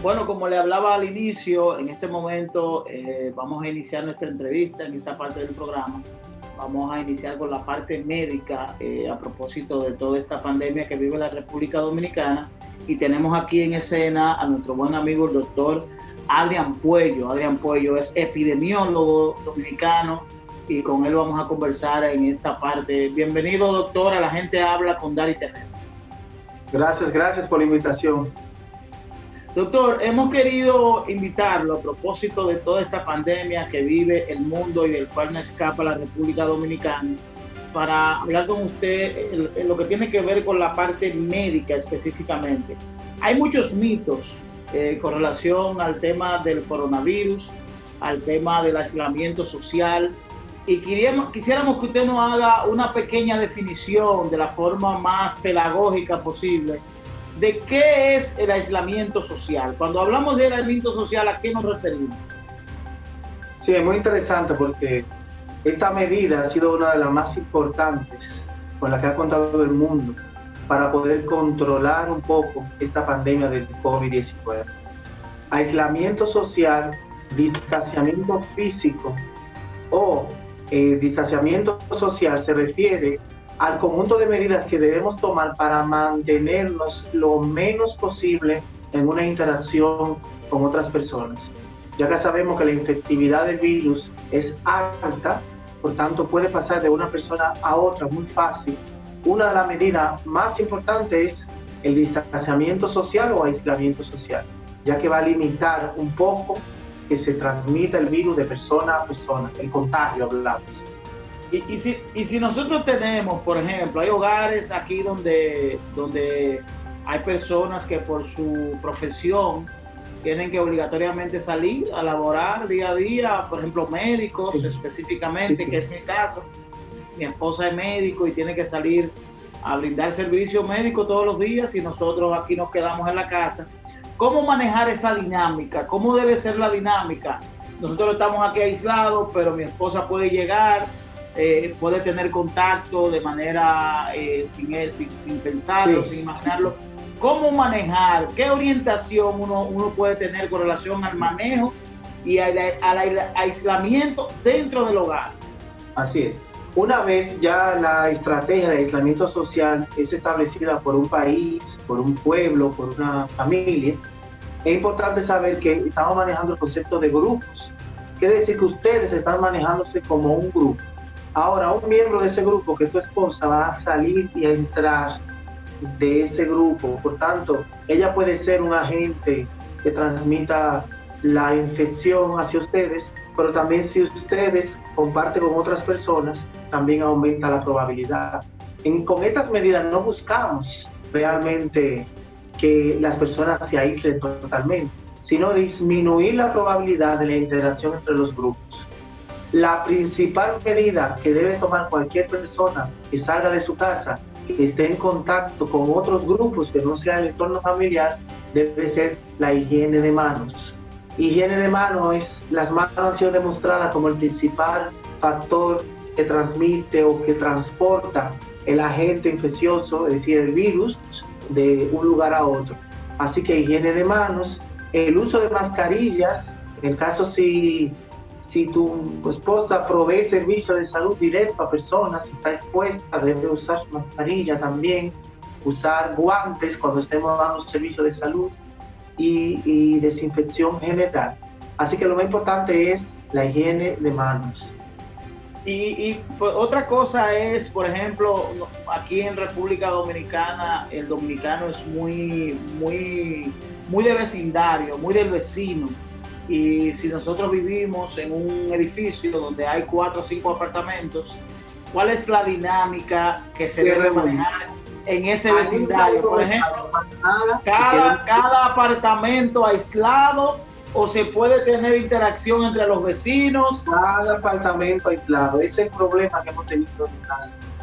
Bueno, como le hablaba al inicio, en este momento vamos a iniciar nuestra entrevista en esta parte del programa. Vamos a iniciar con la parte médica a propósito de toda esta pandemia que vive la República Dominicana. Y tenemos aquí en escena a nuestro buen amigo el doctor Adrián Puello. Adrián Puello es epidemiólogo dominicano y con él vamos a conversar en esta parte. Bienvenido, doctor, a La Gente Habla con Dari Terrero. Gracias por la invitación. Doctor, hemos querido invitarlo a propósito de toda esta pandemia que vive el mundo y del cual no escapa la República Dominicana, para hablar con usted en lo que tiene que ver con la parte médica específicamente. Hay muchos mitos con relación al tema del coronavirus, al tema del aislamiento social, y quisiéramos que usted nos haga una pequeña definición de la forma más pedagógica posible de qué es el aislamiento social. Cuando hablamos de aislamiento social, ¿a qué nos referimos? Sí, es muy interesante porque esta medida ha sido una de las más importantes con la que ha contado el mundo para poder controlar un poco esta pandemia del COVID-19. Aislamiento social, distanciamiento físico o distanciamiento social se refiere al conjunto de medidas que debemos tomar para mantenernos lo menos posible en una interacción con otras personas. Ya que sabemos que la infectividad del virus es alta, por tanto puede pasar de una persona a otra muy fácil. Una de las medidas más importantes es el distanciamiento social o aislamiento social, ya que va a limitar un poco que se transmita el virus de persona a persona, el contagio hablamos. Y si nosotros tenemos, por ejemplo, hay hogares aquí donde hay personas que por su profesión tienen que obligatoriamente salir a laborar día a día, por ejemplo, médicos específicamente, que es mi caso. Mi esposa es médico y tiene que salir a brindar servicio médico todos los días y nosotros aquí nos quedamos en la casa. ¿Cómo manejar esa dinámica? ¿Cómo debe ser la dinámica? Nosotros estamos aquí aislados, pero mi esposa puede llegar, puede tener contacto de manera sin pensarlo, sin imaginarlo. ¿Cómo manejar? ¿Qué orientación uno puede tener con relación al manejo y al aislamiento dentro del hogar? Así es. Una vez ya la estrategia de aislamiento social es establecida por un país, por un pueblo, por una familia, es importante saber que estamos manejando el concepto de grupos. Quiere decir que ustedes están manejándose como un grupo. Ahora, un miembro de ese grupo, que es tu esposa, va a salir y a entrar de ese grupo. Por tanto, ella puede ser un agente que transmita la infección hacia ustedes, pero también si ustedes comparten con otras personas, también aumenta la probabilidad. Con estas medidas no buscamos realmente que las personas se aíslen totalmente, sino disminuir la probabilidad de la interacción entre los grupos. La principal medida que debe tomar cualquier persona que salga de su casa, que esté en contacto con otros grupos que no sea el entorno familiar, debe ser la higiene de manos. Higiene de manos las manos han sido demostradas como el principal factor que transmite o que transporta el agente infeccioso, es decir, el virus, de un lugar a otro. Así que higiene de manos, el uso de mascarillas, en el caso si tu esposa provee servicio de salud directo a personas, está expuesta, debe usar su mascarilla también, usar guantes cuando estemos dando servicio de salud y desinfección general. Así que lo más importante es la higiene de manos. Y pues, otra cosa es, por ejemplo, aquí en República Dominicana, el dominicano es muy de vecindario, muy del vecino. Y si nosotros vivimos en un edificio donde hay 4 o 5 apartamentos, ¿cuál es la dinámica que se debe manejar en ese vecindario? Por ejemplo, cada apartamento aislado, o se puede tener interacción entre los vecinos. Cada apartamento aislado. Ese es el problema que hemos tenido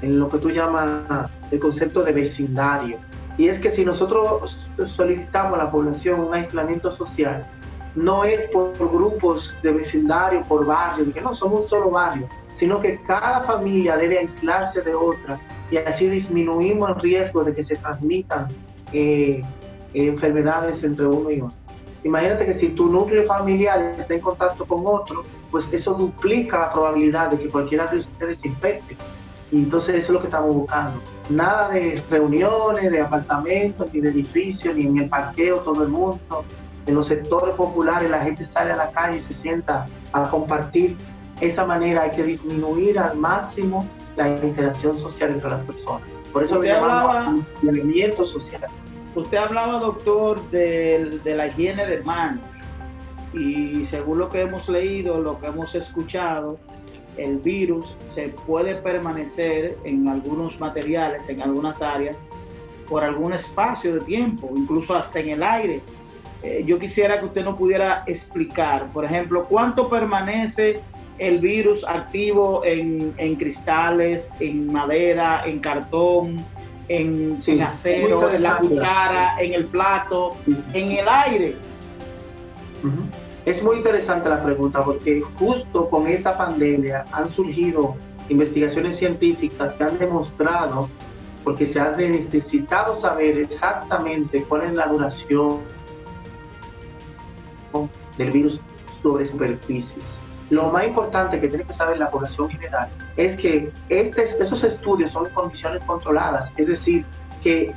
en lo que tú llamas el concepto de vecindario. Y es que si nosotros solicitamos a la población un aislamiento social, no es por grupos de vecindario, por barrio, que no somos un solo barrio, sino que cada familia debe aislarse de otra y así disminuimos el riesgo de que se transmitan enfermedades entre uno y otro. Imagínate que si tu núcleo familiar está en contacto con otro, pues eso duplica la probabilidad de que cualquiera de ustedes se infecte. Y entonces eso es lo que estamos buscando. Nada de reuniones, de apartamentos, ni de edificios, ni en el parqueo todo el mundo. En los sectores populares la gente sale a la calle y se sienta a compartir. De esa manera hay que disminuir al máximo la interacción social entre las personas. Por eso lo llamamos aislamiento social. Usted hablaba, doctor, de la higiene de manos. Y según lo que hemos leído, lo que hemos escuchado, el virus se puede permanecer en algunos materiales, en algunas áreas, por algún espacio de tiempo, incluso hasta en el aire. Yo quisiera que usted nos pudiera explicar, por ejemplo, cuánto permanece el virus activo en cristales, en madera, en cartón, en acero, en la cuchara, en el plato, en el aire. Es muy interesante la pregunta porque justo con esta pandemia han surgido investigaciones científicas que han demostrado, porque se ha necesitado saber exactamente cuál es la duración del virus sobre superficies. Lo más importante que tiene que saber la población general es que esos estudios son en condiciones controladas, es decir, que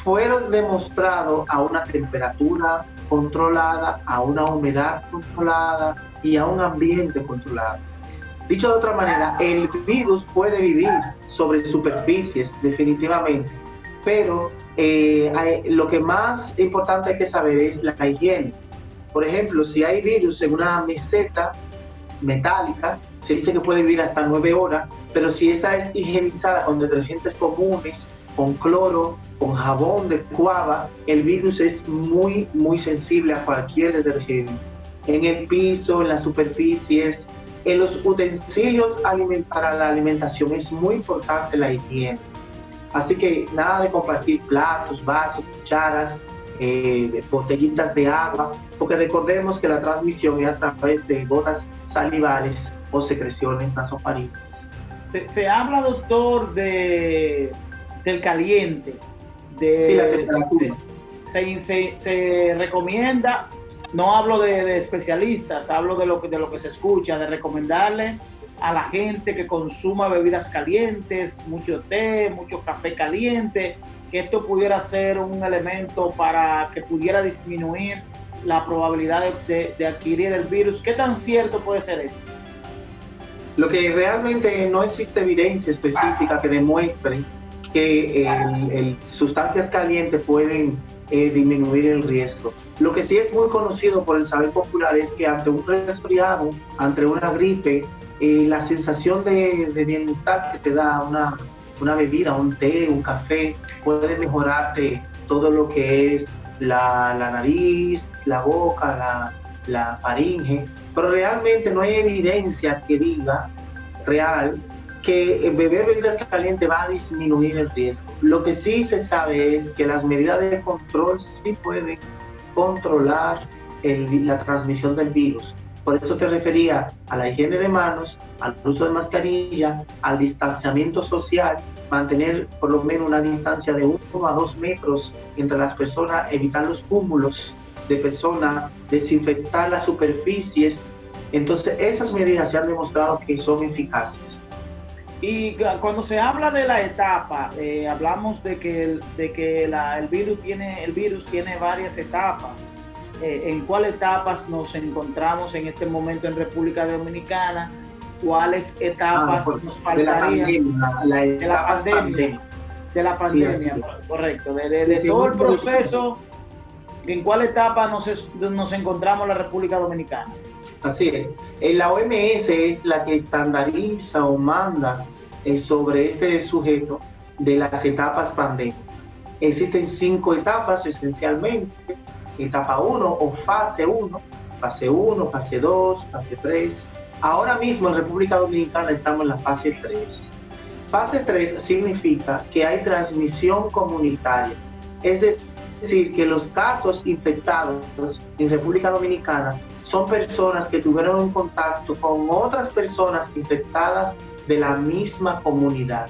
fueron demostrados a una temperatura controlada, a una humedad controlada y a un ambiente controlado. Dicho de otra manera, el virus puede vivir sobre superficies definitivamente, pero lo que más importante hay que saber es la higiene. Por ejemplo, si hay virus en una meseta metálica, se dice que puede vivir hasta 9 horas, pero si esa es higienizada con detergentes comunes, con cloro, con jabón de cuava, el virus es muy sensible a cualquier detergente. En el piso, en las superficies, en los utensilios para la alimentación es muy importante la higiene. Así que nada de compartir platos, vasos, cucharas, botellitas de agua, porque recordemos que la transmisión es a través de gotas salivales o secreciones nasofaríngicas. Se habla, doctor, del caliente. Sí, la temperatura. Se recomienda, no hablo de especialistas, hablo de lo que se escucha, de recomendarle a la gente que consuma bebidas calientes, mucho té, mucho café caliente, que esto pudiera ser un elemento para que pudiera disminuir la probabilidad de adquirir el virus. ¿Qué tan cierto puede ser esto? Lo que realmente no existe evidencia específica que demuestre que sustancias calientes pueden disminuir el riesgo. Lo que sí es muy conocido por el saber popular es que ante un resfriado, ante una gripe, la sensación de bienestar que te da una bebida, un té, un café, puede mejorarte todo lo que es la nariz, la boca, la faringe, pero realmente no hay evidencia que diga real que beber bebidas calientes va a disminuir el riesgo. Lo que sí se sabe es que las medidas de control sí pueden controlar la transmisión del virus. Por eso te refería a la higiene de manos, al uso de mascarilla, al distanciamiento social, mantener por lo menos una distancia de 1 a 2 metros entre las personas, evitar los cúmulos de personas, desinfectar las superficies. Entonces, esas medidas se han demostrado que son eficaces. Y cuando se habla de la etapa, hablamos de que el virus tiene varias etapas. ¿En cuáles etapas nos encontramos en este momento en República Dominicana? ¿Cuáles etapas nos faltarían? De la pandemia, sí, correcto. De todo el proceso, ¿en cuál etapa nos encontramos en la República Dominicana? Así es. La OMS es la que estandariza o manda sobre este sujeto de las etapas pandémicas. Existen 5 etapas esencialmente. Etapa 1 o fase 1, fase 1, fase 2, fase 3. Ahora mismo en República Dominicana estamos en la fase 3. Fase 3 significa que hay transmisión comunitaria. Es decir, que los casos infectados en República Dominicana son personas que tuvieron un contacto con otras personas infectadas de la misma comunidad.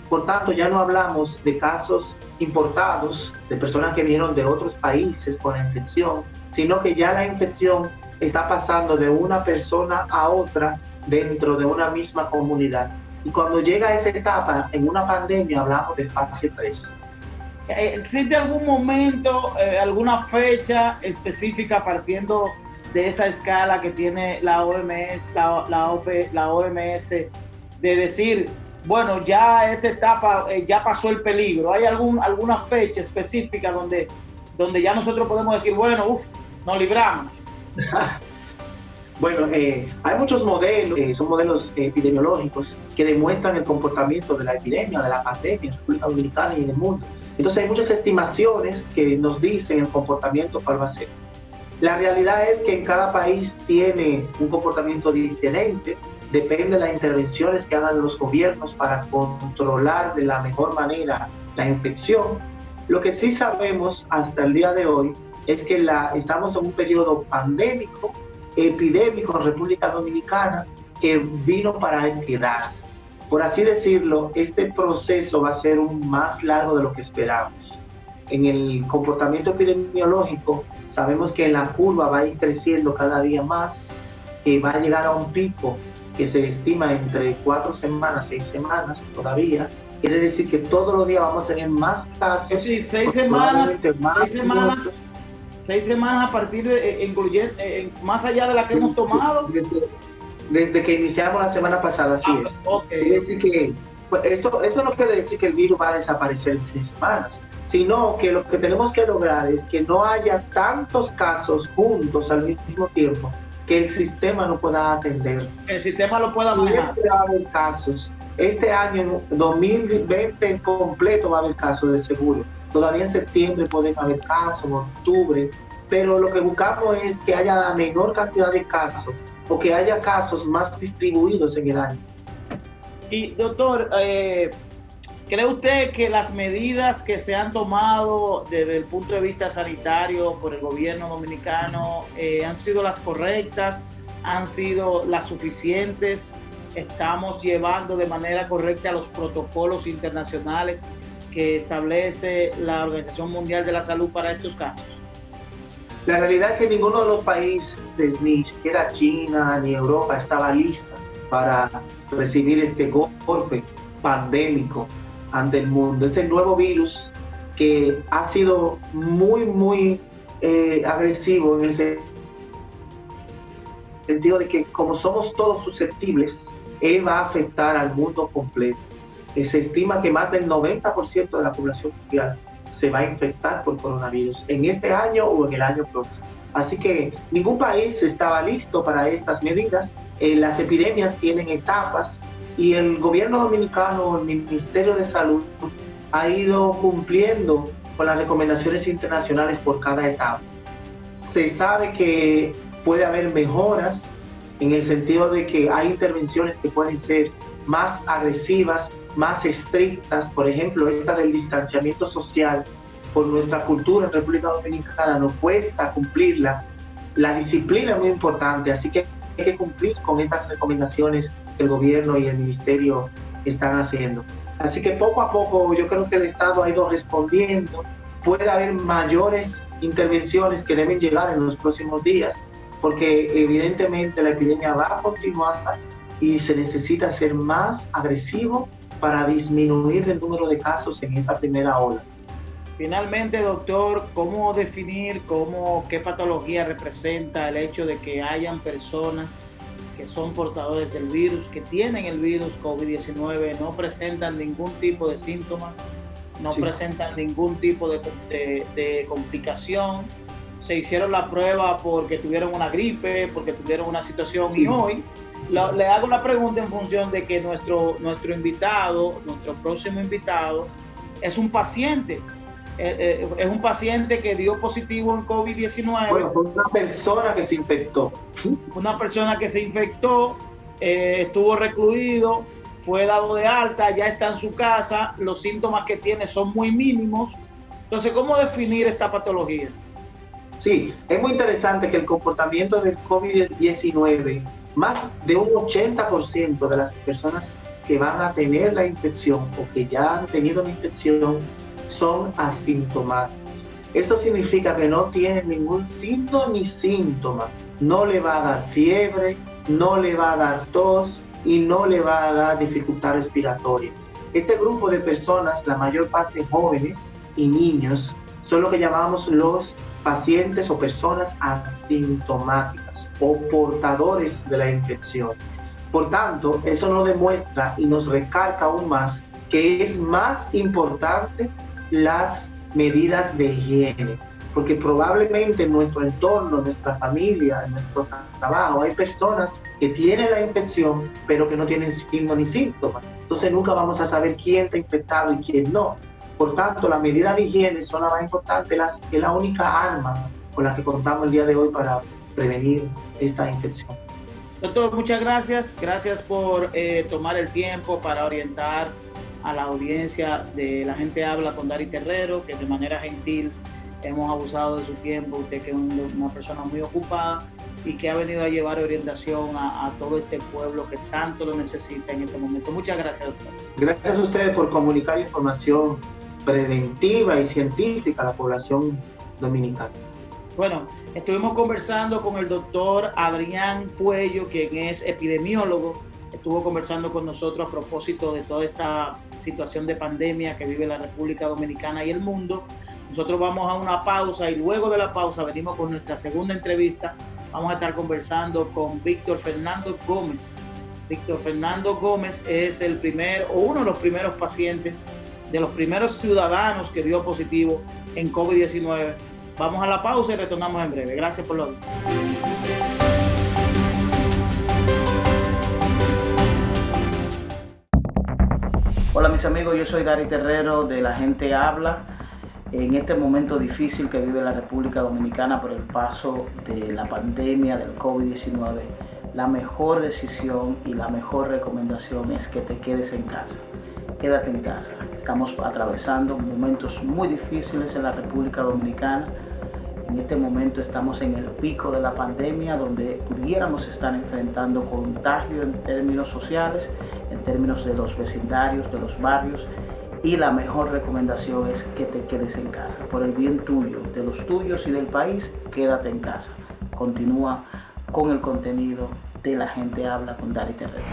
Por tanto, ya no hablamos de casos importados, de personas que vinieron de otros países con la infección, sino que ya la infección está pasando de una persona a otra dentro de una misma comunidad. Y cuando llega a esa etapa, en una pandemia, hablamos de fase 3. ¿Existe algún momento, alguna fecha específica partiendo de esa escala que tiene la OMS, la OMS, de decir, bueno, ya esta etapa ya pasó el peligro? ¿Hay alguna fecha específica donde ya nosotros podemos decir, bueno, nos libramos? Bueno, hay muchos modelos, son modelos epidemiológicos que demuestran el comportamiento de la epidemia, de la pandemia en República Dominicana y en el mundo. Entonces hay muchas estimaciones que nos dicen el comportamiento cuál va a ser. La realidad es que en cada país tiene un comportamiento diferente, depende de las intervenciones que hagan los gobiernos para controlar de la mejor manera la infección. Lo que sí sabemos hasta el día de hoy es que estamos en un periodo pandémico, epidémico en República Dominicana, que vino para quedarse. Por así decirlo, este proceso va a ser más largo de lo que esperamos. En el comportamiento epidemiológico, sabemos que la curva va a ir creciendo cada día más, que va a llegar a un pico que se estima entre 4 semanas, 6 semanas todavía. Quiere decir que todos los días vamos a tener más casos. Es decir, 6 semanas, 6 semanas a partir de, más allá de la que hemos tomado. Desde que iniciamos la semana pasada, así es. Okay. Quiere decir que pues esto no quiere decir que el virus va a desaparecer en 6 semanas, sino que lo que tenemos que lograr es que no haya tantos casos juntos al mismo tiempo que el sistema no pueda atender. El sistema lo pueda manejar. Siempre va a haber casos. Este año, en 2020 en completo, va a haber casos de seguro. Todavía en septiembre pueden haber casos, en octubre, pero lo que buscamos es que haya la menor cantidad de casos o que haya casos más distribuidos en el año. Y doctor, ¿cree usted que las medidas que se han tomado desde el punto de vista sanitario por el gobierno dominicano han sido las correctas, han sido las suficientes? ¿Estamos llevando de manera correcta los protocolos internacionales que establece la Organización Mundial de la Salud para estos casos? La realidad es que ninguno de los países, ni siquiera China ni Europa, estaba lista para recibir este golpe pandémico ante el mundo. Este nuevo virus que ha sido muy agresivo en el sentido de que como somos todos susceptibles, él va a afectar al mundo completo. Se estima que más del 90% de la población mundial se va a infectar por coronavirus en este año o en el año próximo. Así que ningún país estaba listo para estas medidas. Las epidemias tienen etapas y el gobierno dominicano, el Ministerio de Salud, ha ido cumpliendo con las recomendaciones internacionales por cada etapa. Se sabe que puede haber mejoras en el sentido de que hay intervenciones que pueden ser más agresivas, más estrictas. Por ejemplo, esta del distanciamiento social, por nuestra cultura en República Dominicana nos cuesta cumplirla. La disciplina es muy importante, así que hay que cumplir con estas recomendaciones que el gobierno y el ministerio están haciendo. Así que poco a poco yo creo que el Estado ha ido respondiendo. Puede haber mayores intervenciones que deben llegar en los próximos días, porque evidentemente la epidemia va a continuar y se necesita ser más agresivo para disminuir el número de casos en esta primera ola. Finalmente, doctor, ¿cómo definir qué patología representa el hecho de que hayan personas que son portadores del virus, que tienen el virus COVID-19, no presentan ningún tipo de síntomas, no presentan ningún tipo de complicación? Se hicieron la prueba porque tuvieron una gripe, porque tuvieron una situación, y hoy le hago la pregunta en función de que nuestro próximo invitado es un paciente. Es un paciente que dio positivo en COVID-19. Bueno, fue una persona que se infectó. Una persona que se infectó, estuvo recluido, fue dado de alta, ya está en su casa, los síntomas que tiene son muy mínimos. Entonces, ¿cómo definir esta patología? Sí, es muy interesante que el comportamiento del COVID-19, más de un 80% de las personas que van a tener la infección o que ya han tenido la infección son asintomáticos. Esto significa que no tienen ningún signo ni síntoma. No le va a dar fiebre, no le va a dar tos y no le va a dar dificultad respiratoria. Este grupo de personas, la mayor parte jóvenes y niños, son lo que llamamos los pacientes o personas asintomáticas o portadores de la infección. Por tanto, eso nos demuestra y nos recalca aún más que es más importante las medidas de higiene, porque probablemente en nuestro entorno, en nuestra familia, en nuestro trabajo, hay personas que tienen la infección, pero que no tienen signos ni síntomas. Entonces nunca vamos a saber quién está infectado y quién no. Por tanto, las medidas de higiene son las más importantes, es la única arma con la que contamos el día de hoy para prevenir esta infección. Doctor, muchas gracias. Gracias por tomar el tiempo para orientar a la audiencia de La Gente Habla con Dari Terrero, que de manera gentil hemos abusado de su tiempo. Usted que es una persona muy ocupada y que ha venido a llevar orientación a todo este pueblo que tanto lo necesita en este momento. Muchas gracias, doctor. Gracias a ustedes por comunicar información preventiva y científica a la población dominicana. Bueno, estuvimos conversando con el doctor Adrián Puello, quien es epidemiólogo. Estuvo conversando con nosotros a propósito de toda esta situación de pandemia que vive la República Dominicana y el mundo. Nosotros vamos a una pausa y luego de la pausa venimos con nuestra segunda entrevista. Vamos a estar conversando con Víctor Fernando Gómez. Víctor Fernando Gómez es uno de los primeros pacientes, de los primeros ciudadanos que dio positivo en COVID-19. Vamos a la pausa y retornamos en breve. Gracias por la audiencia. Hola mis amigos, yo soy Dari Terrero de La Gente Habla. En este momento difícil que vive la República Dominicana por el paso de la pandemia del COVID-19, la mejor decisión y la mejor recomendación es que te quedes en casa. Quédate en casa. Estamos atravesando momentos muy difíciles en la República Dominicana. En este momento estamos en el pico de la pandemia, donde pudiéramos estar enfrentando contagio en términos sociales, en términos de los vecindarios, de los barrios, y la mejor recomendación es que te quedes en casa. Por el bien tuyo, de los tuyos y del país, quédate en casa. Continúa con el contenido de La Gente Habla con Dari Terrero.